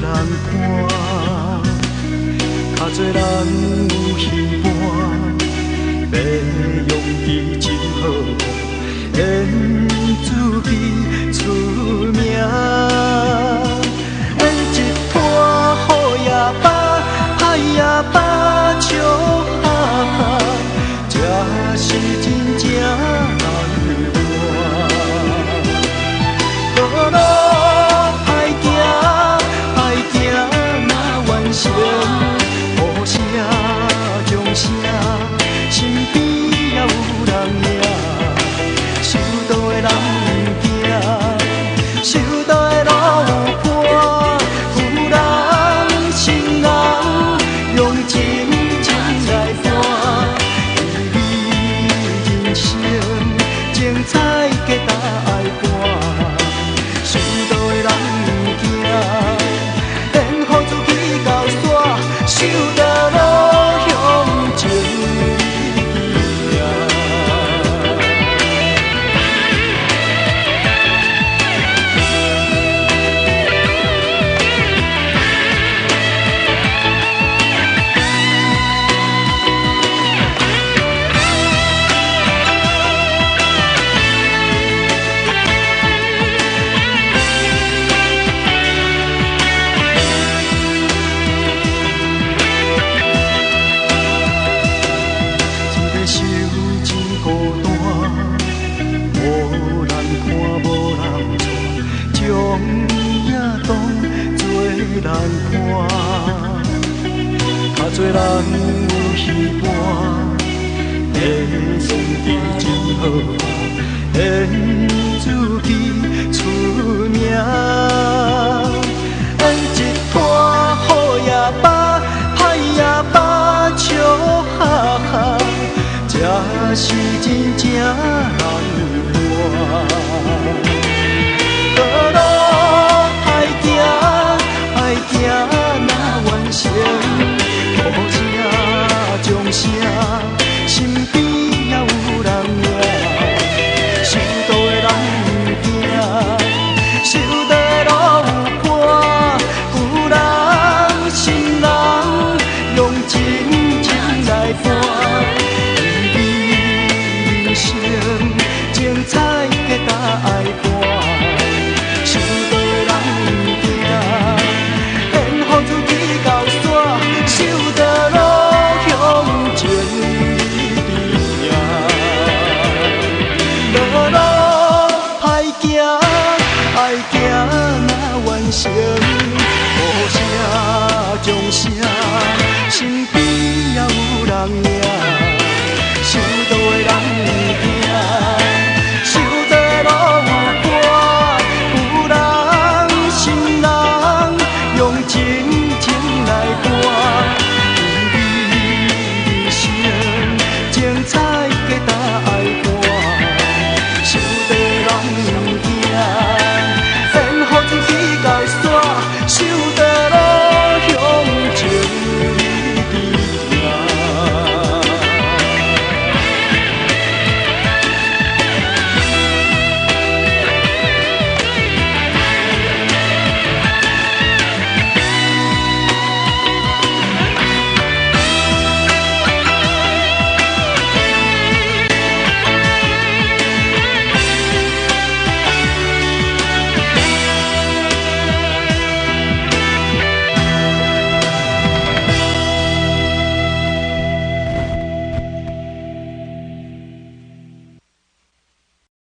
人看，较侪人有希望，要用伊真好看，演自己出名。演一摊好也罢，歹也罢，笑哈哈，这是真正难活。道路歹行，歹行若完成，呼声掌声，身边也有人影，受到的人毋惊，受到的路有伴，有人心人用真情来伴，你人生精彩加大爱伴。受到的人毋惊，演予自己到煞，受到路向前行。一个手真孤单，无人看，无人带，将伊也当作人看。较侪人有希望，会算伊真好看，演自己出名。演一摊好也罢，歹也罢，笑哈哈。这是真正